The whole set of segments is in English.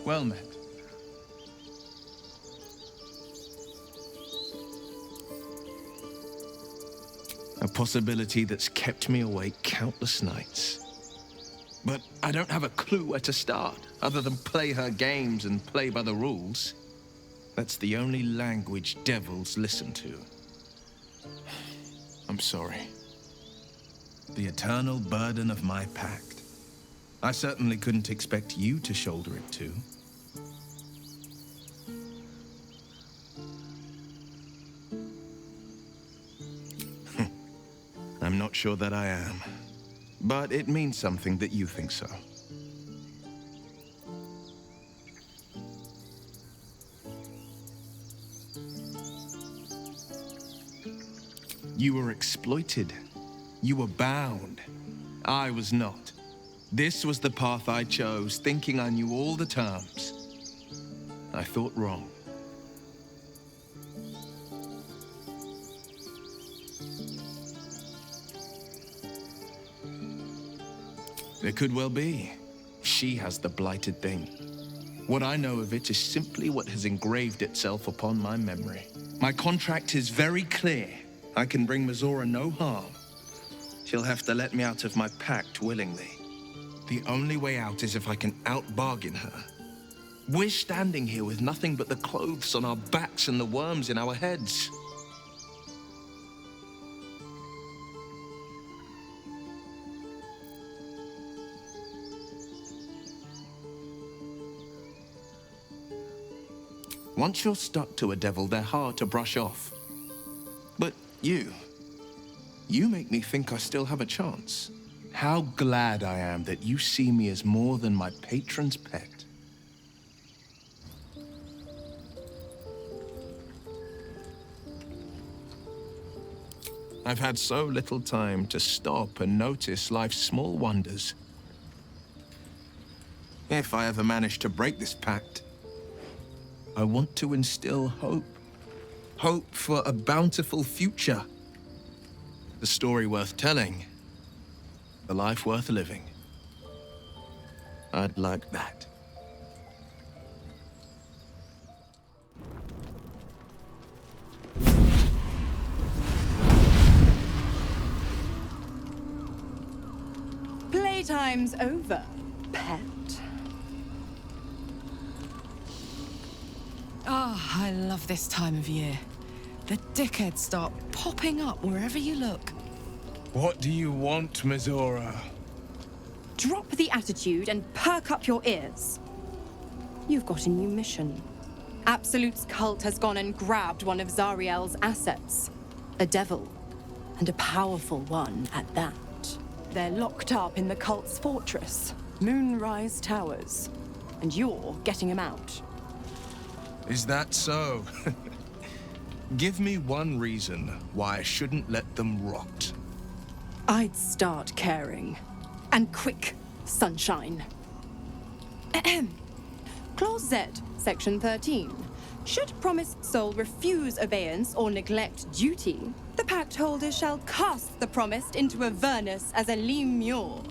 Well met. A possibility that's kept me awake countless nights. But I don't have a clue where to start, other than play her games and play by the rules. That's the only language devils listen to. I'm sorry. The eternal burden of my pact. I certainly couldn't expect you to shoulder it too. I'm not sure that I am. But it means something that you think so. You were exploited. You were bound. I was not. This was the path I chose, thinking I knew all the terms. I thought wrong. It could well be. She has the blighted thing. What I know of it is simply what has engraved itself upon my memory. My contract is very clear. I can bring Mizora no harm. She'll have to let me out of my pact willingly. The only way out is if I can out-bargain her. We're standing here with nothing but the clothes on our backs and the worms in our heads. Once you're stuck to a devil, they're hard to brush off. But you make me think I still have a chance. How glad I am that you see me as more than my patron's pet. I've had so little time to stop and notice life's small wonders. If I ever manage to break this pact, I want to instill hope. Hope for a bountiful future. The story worth telling. The life worth living. I'd like that. Playtime's over, pet. Ah, I love this time of year. The dickheads start popping up wherever you look. What do you want, Mizora? Drop the attitude and perk up your ears. You've got a new mission. Absolute's cult has gone and grabbed one of Zariel's assets. A devil, and a powerful one at that. They're locked up in the cult's fortress, Moonrise Towers, and you're getting them out. Is that so? Give me one reason why I shouldn't let them rot. I'd start caring. And quick, sunshine. Clause Z, Section 13. Should promised soul refuse obeyance or neglect duty, the pact holder shall cast the promised into Avernus as a lemure.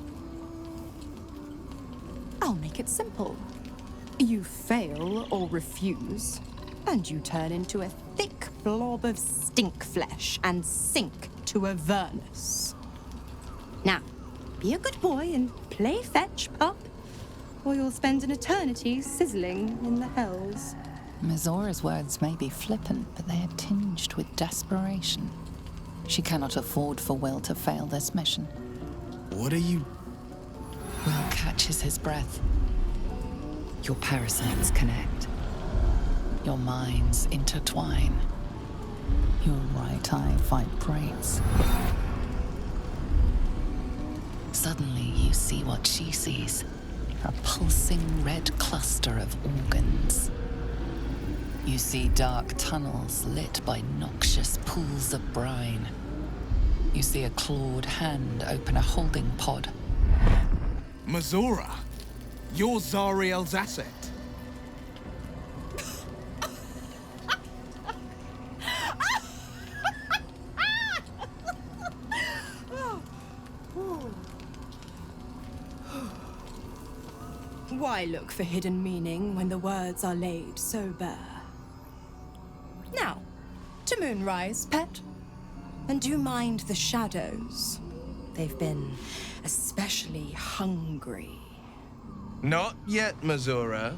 I'll make it simple. You fail or refuse, and you turn into a thick blob of stink flesh and sink to Avernus. Now, be a good boy and play fetch, pup, or you'll spend an eternity sizzling in the hells. Mizora's words may be flippant, but they are tinged with desperation. She cannot afford for Wyll to fail this mission. What are you... Wyll catches his breath. Your parasites connect. Your minds intertwine. Your right eye vibrates. Suddenly you see what she sees. A pulsing red cluster of organs. You see dark tunnels lit by noxious pools of brine. You see a clawed hand open a holding pod. Mizora, you're Zariel's asset. Why look for hidden meaning when the words are laid so bare? Now, to Moonrise, pet. And do mind the shadows. They've been especially hungry. Not yet, Mazura.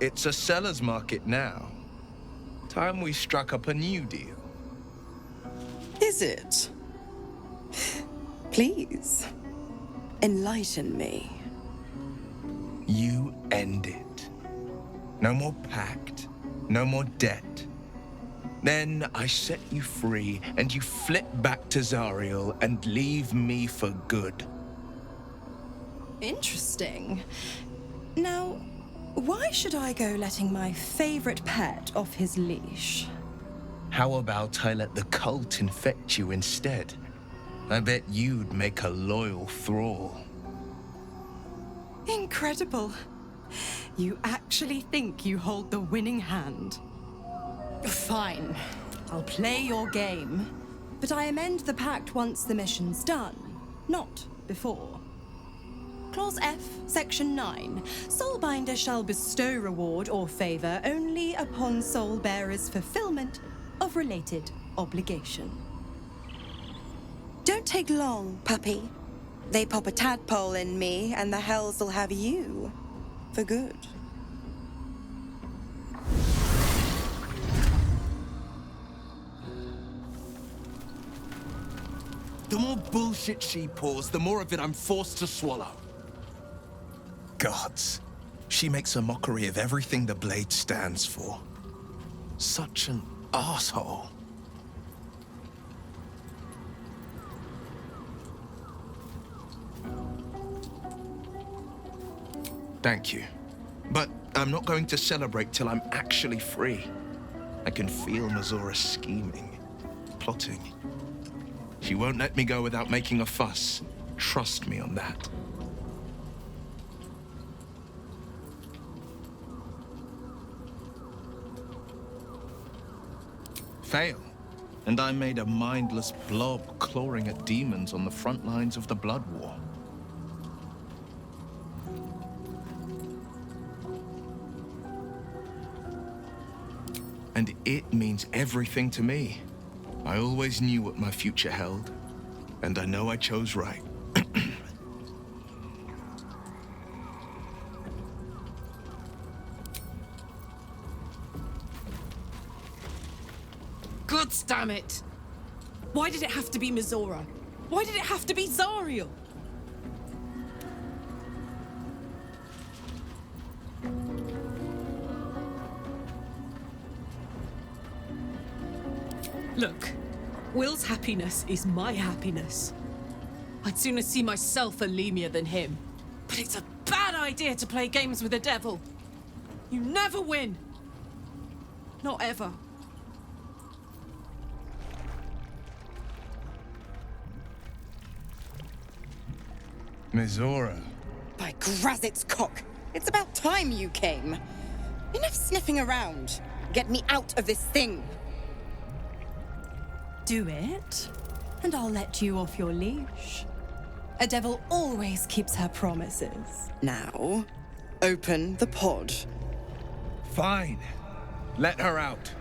It's a seller's market now. Time we struck up a new deal. Is it? Please, enlighten me. You end it. No more pact, no more debt. Then I set you free, and you flit back to Zariel and leave me for good. Interesting. Now, why should I go letting my favorite pet off his leash? How about I let the cult infect you instead? I bet you'd make a loyal thrall. Incredible. You actually think you hold the winning hand. Fine. I'll play your game. But I amend the pact once the mission's done, not before. Clause F, Section 9. Soulbinder shall bestow reward or favor only upon soul bearer's fulfillment of related obligation. Don't take long, puppy. They pop a tadpole in me, and the hells will have you. For good. The more bullshit she pours, the more of it I'm forced to swallow. Gods. She makes a mockery of everything the Blade stands for. Such an asshole. Thank you. But I'm not going to celebrate till I'm actually free. I can feel Mazura scheming, plotting. She won't let me go without making a fuss. Trust me on that. Fail, and I made a mindless blob clawing at demons on the front lines of the Blood War. And it means everything to me. I always knew what my future held, and I know I chose right. God damn it! Why did it have to be Mazura? Why did it have to be Zariel? Look, Wyll's happiness is my happiness. I'd sooner see myself a Lemur than him. But it's a bad idea to play games with the devil. You never win. Not ever. Mazura. By Grazit's cock, it's about time you came. Enough sniffing around. Get me out of this thing. Do it, and I'll let you off your leash. A devil always keeps her promises. Now, open the pod. Fine. Let her out.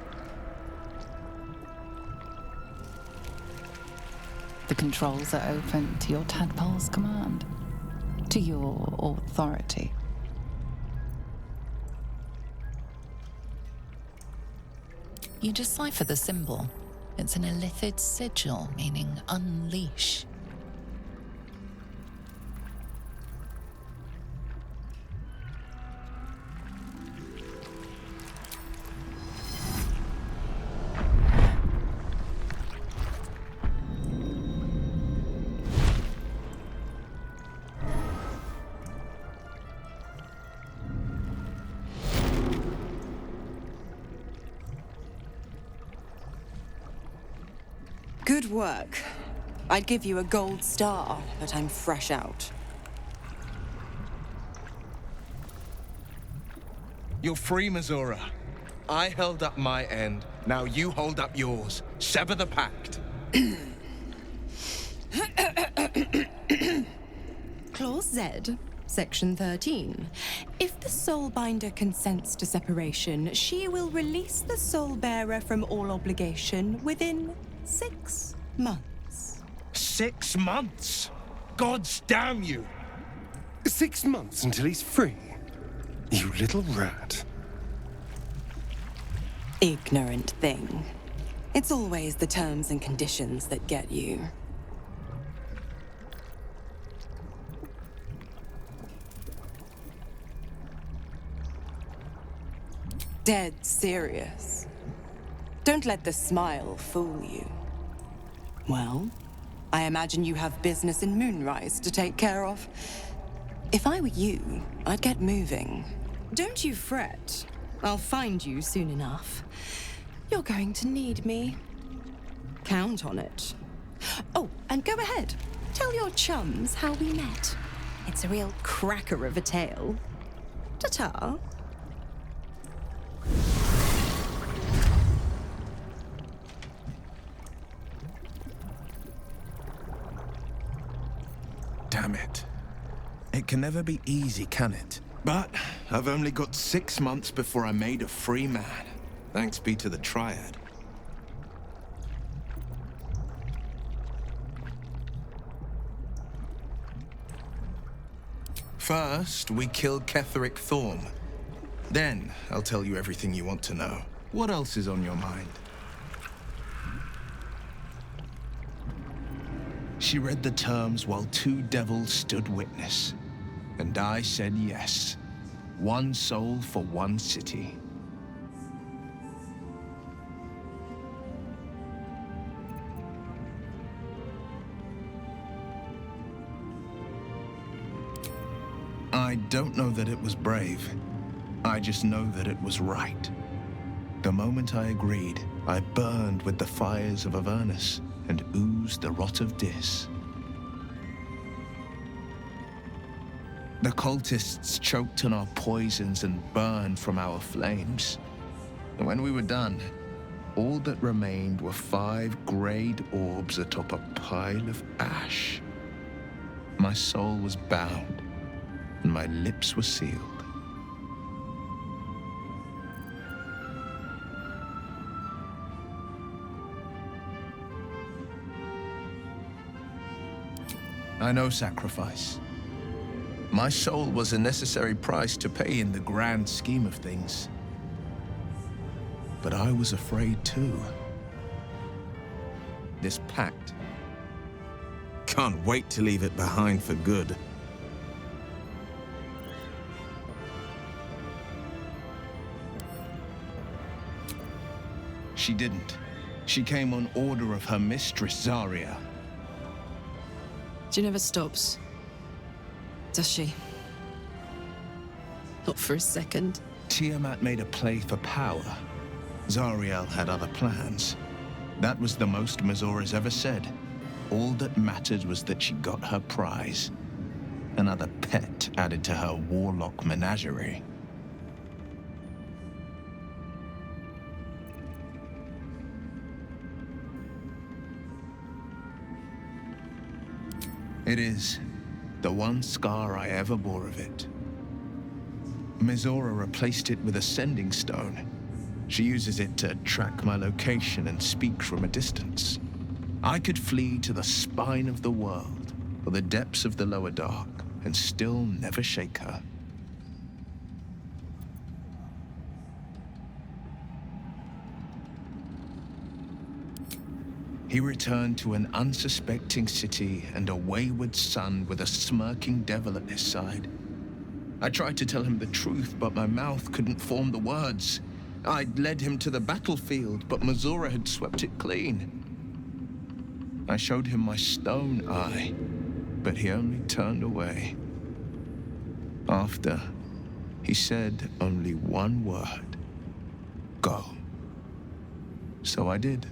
The controls are open to your tadpole's command, to your authority. You decipher the symbol. It's an illithid sigil, meaning unleash. Good work. I'd give you a gold star, but I'm fresh out. You're free, Mazura. I held up my end. Now you hold up yours. Sever the pact. Clause Z, Section 13. If the Soulbinder consents to separation, she will release the Soulbearer from all obligation within 6 months. 6 months? Gods damn you! 6 months until he's free. You little rat. Ignorant thing. It's always the terms and conditions that get you. Dead serious. Don't let the smile fool you. Well, I imagine you have business in Moonrise to take care of. If I were you, I'd get moving. Don't you fret. I'll find you soon enough. You're going to need me. Count on it. Oh, and go ahead. Tell your chums how we met. It's a real cracker of a tale. Ta-ta. Damn it. It can never be easy, can it? But I've only got 6 months before I'm made a free man. Thanks be to the Triad. First, we kill Ketheric Thorm. Then, I'll tell you everything you want to know. What else is on your mind? She read the terms while 2 devils stood witness. And I said yes. 1 soul for 1 city. I don't know that it was brave. I just know that it was right. The moment I agreed, I burned with the fires of Avernus and oozed the rot of Dis. The cultists choked on our poisons and burned from our flames. And when we were done, all that remained were 5 grayed orbs atop a pile of ash. My soul was bound, and my lips were sealed. I know sacrifice. My soul was a necessary price to pay in the grand scheme of things. But I was afraid too. This pact. Can't wait to leave it behind for good. She didn't. She came on order of her mistress, Zarya. She never stops. Does she? Not for a second. Tiamat made a play for power. Zariel had other plans. That was the most Mazora's ever said. All that mattered was that she got her prize. Another pet added to her warlock menagerie. It is the one scar I ever bore of it. Mizora replaced it with a sending stone. She uses it to track my location and speak from a distance. I could flee to the spine of the world or the depths of the lower dark and still never shake her. He returned to an unsuspecting city and a wayward son with a smirking devil at his side. I tried to tell him the truth, but my mouth couldn't form the words. I'd led him to the battlefield, but Mizora had swept it clean. I showed him my stone eye, but he only turned away. After, he said only one word: go. So I did.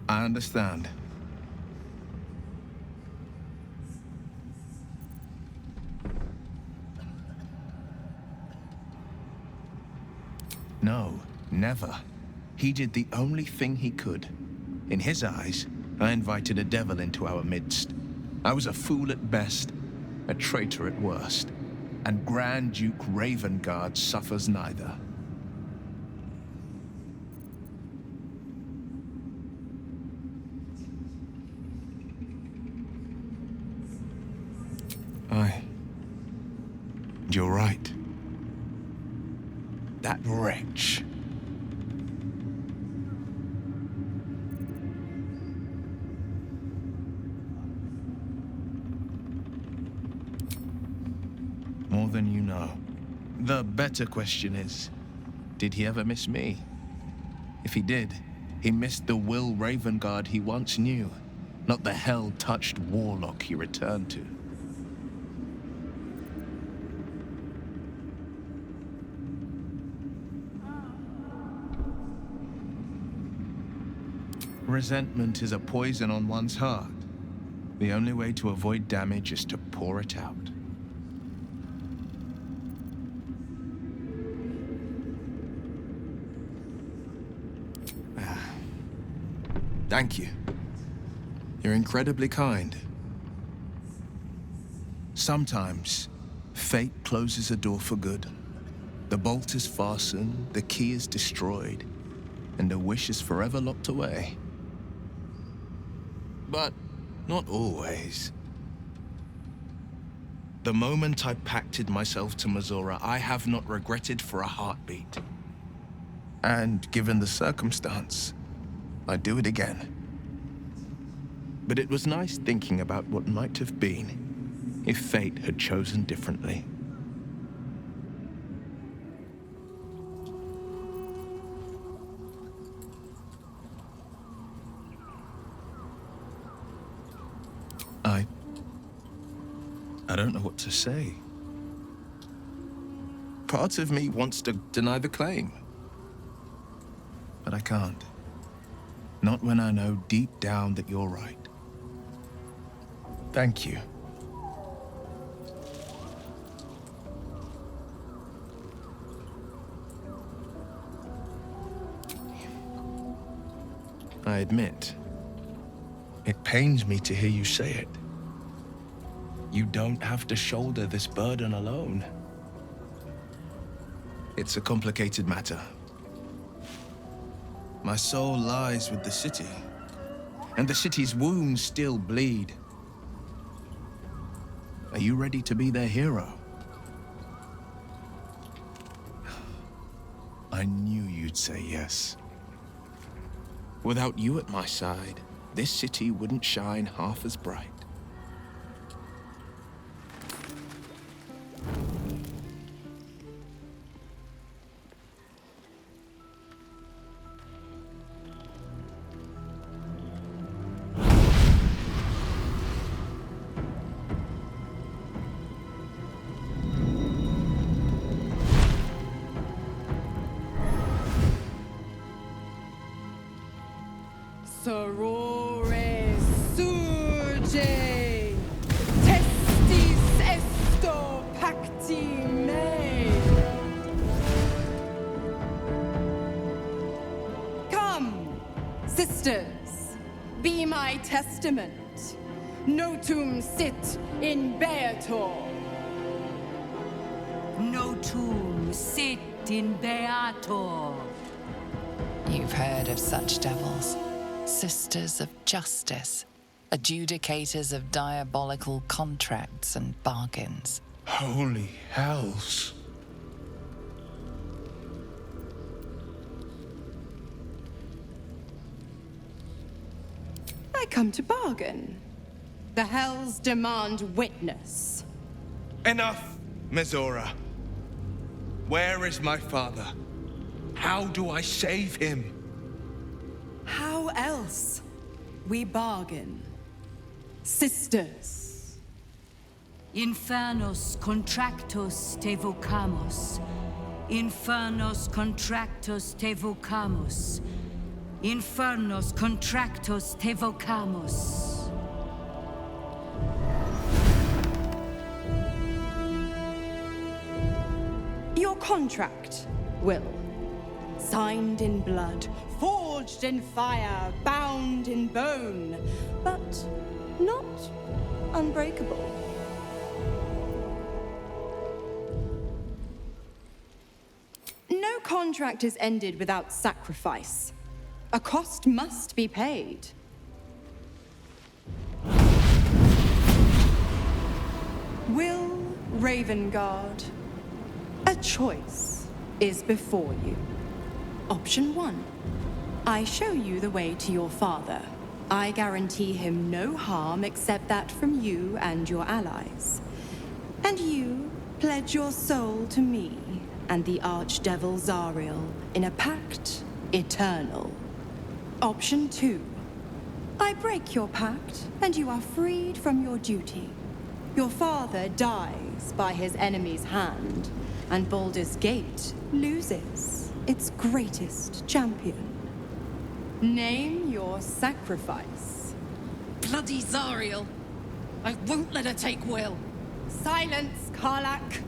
I understand. No, never. He did the only thing he could. In his eyes, I invited a devil into our midst. I was a fool at best, a traitor at worst, and Grand Duke Ravengard suffers neither. You're right. That wretch. More than you know. The better question is, did he ever miss me? If he did, he missed the Wyll Ravengard he once knew, not the hell-touched warlock he returned to. Resentment is a poison on one's heart. The only way to avoid damage is to pour it out. Thank you. You're incredibly kind. Sometimes, fate closes a door for good. The bolt is fastened, the key is destroyed, and the wish is forever locked away. But not always. The moment I pacted myself to Mizora, I have not regretted for a heartbeat. And given the circumstance, I'd do it again. But it was nice thinking about what might have been if fate had chosen differently. I don't know what to say. Part of me wants to deny the claim. But I can't. Not when I know deep down that you're right. Thank you. I admit, it pains me to hear you say it. You don't have to shoulder this burden alone. It's a complicated matter. My soul lies with the city, and the city's wounds still bleed. Are you ready to be their hero? I knew you'd say yes. Without you at my side, this city wouldn't shine half as bright. Sorore surge, testis esto pacti me. Come, sisters, be my testament. Notum sit in beator. Notum sit in beator. You've heard of such devils. Sisters of justice, adjudicators of diabolical contracts and bargains. Holy hells. I come to bargain. The hells demand witness. Enough, Mizora. Where is my father? How do I save him? How else? We bargain. Sisters. Infernos contractos te vocamus. Infernos contractos te vocamus. Infernos contractos te vocamus. Your contract, Wyll. Signed in blood, forged forged in fire, bound in bone, but not unbreakable. No contract is ended without sacrifice. A cost must be paid. Wyll Ravengard, a choice is before you. Option 1. I show you the way to your father. I guarantee him no harm except that from you and your allies. And you pledge your soul to me and the Archdevil Zariel in a pact eternal. Option 2. I break your pact and you are freed from your duty. Your father dies by his enemy's hand, and Baldur's Gate loses its greatest champion. Name your sacrifice. Bloody Zariel! I won't let her take Wyll. Silence, Karlach.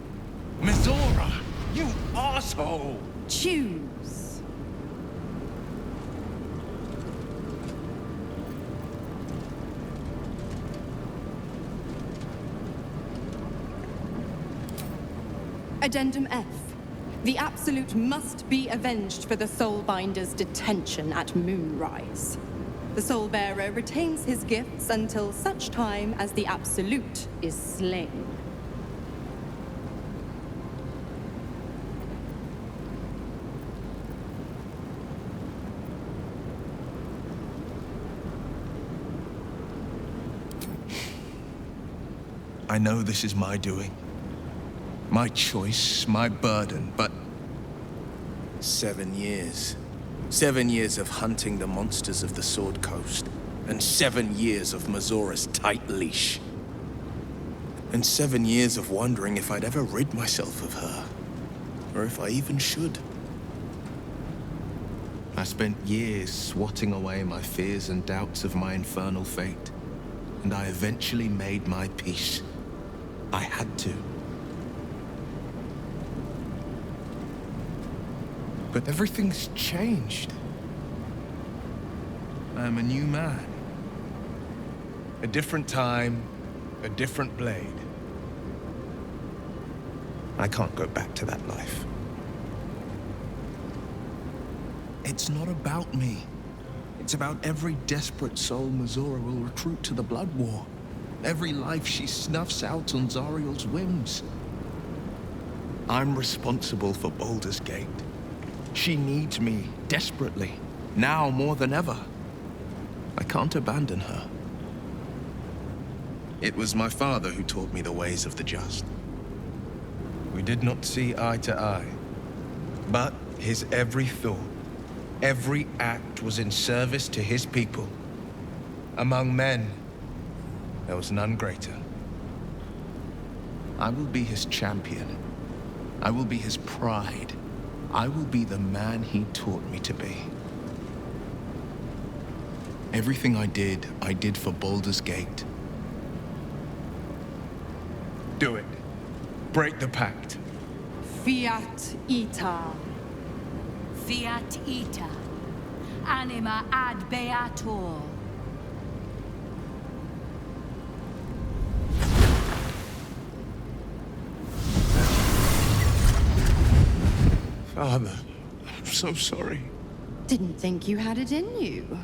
Mizora, you asshole! Choose. Addendum F. The Absolute must be avenged for the Soulbinder's detention at Moonrise. The Soulbearer retains his gifts until such time as the Absolute is slain. I know this is my doing. My choice, my burden, but 7 years. 7 years of hunting the monsters of the Sword Coast, and 7 years of Mizora's tight leash. And 7 years of wondering if I'd ever rid myself of her, or if I even should. I spent years swatting away my fears and doubts of my infernal fate, and I eventually made my peace. I had to. But everything's changed. I am a new man. A different time, a different blade. I can't go back to that life. It's not about me. It's about every desperate soul Mizora will recruit to the Blood War. Every life she snuffs out on Zariel's whims. I'm responsible for Baldur's Gate. She needs me desperately, now more than ever. I can't abandon her. It was my father who taught me the ways of the just. We did not see eye to eye, but his every thought, every act was in service to his people. Among men, there was none greater. I will be his champion. I will be his pride. I will be the man he taught me to be. Everything I did for Baldur's Gate. Do it. Break the pact. Fiat Ita. Fiat ita. Anima ad beator. Father, I'm so sorry. Didn't think you had it in you.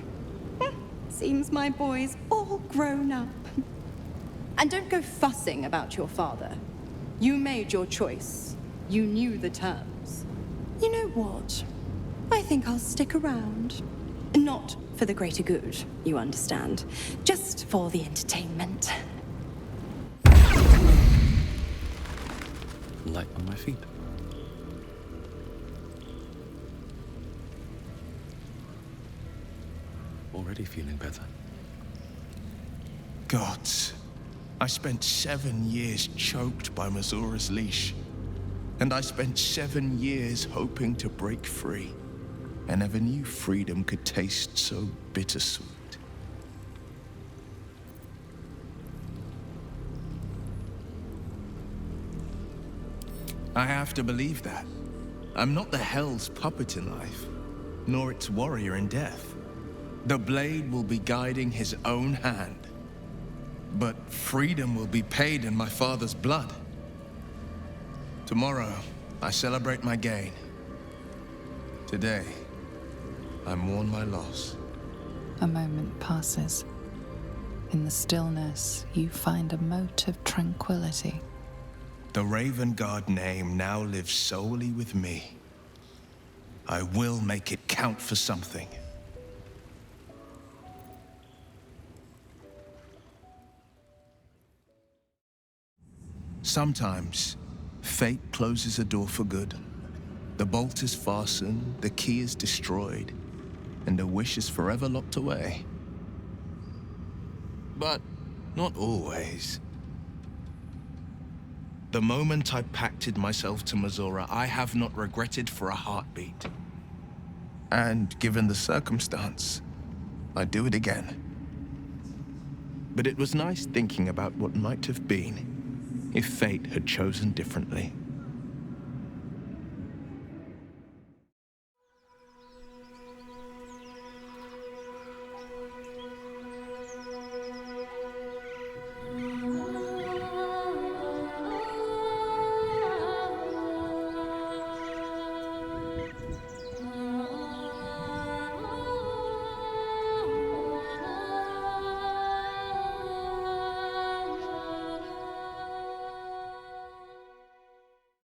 Seems my boy's all grown up. And don't go fussing about your father. You made your choice. You knew the terms. You know what? I think I'll stick around. Not for the greater good, you understand. Just for the entertainment. Light on my feet. Already feeling better. Gods, I spent 7 years choked by Mizora's leash. And I spent 7 years hoping to break free. I never knew freedom could taste so bittersweet. I have to believe that. I'm not the Hell's puppet in life. nor its warrior in death. The blade will be guiding his own hand. But freedom will be paid in my father's blood. Tomorrow, I celebrate my gain. Today, I mourn my loss. A moment passes. In the stillness, you find a mote of tranquility. The Raven Guard name now lives solely with me. I will make it count for something. Sometimes, fate closes a door for good. The bolt is fastened, the key is destroyed, and the wish is forever locked away. But not always. The moment I pacted myself to Mazora, I have not regretted for a heartbeat. And given the circumstance, I'd do it again. But it was nice thinking about what might have been if fate had chosen differently.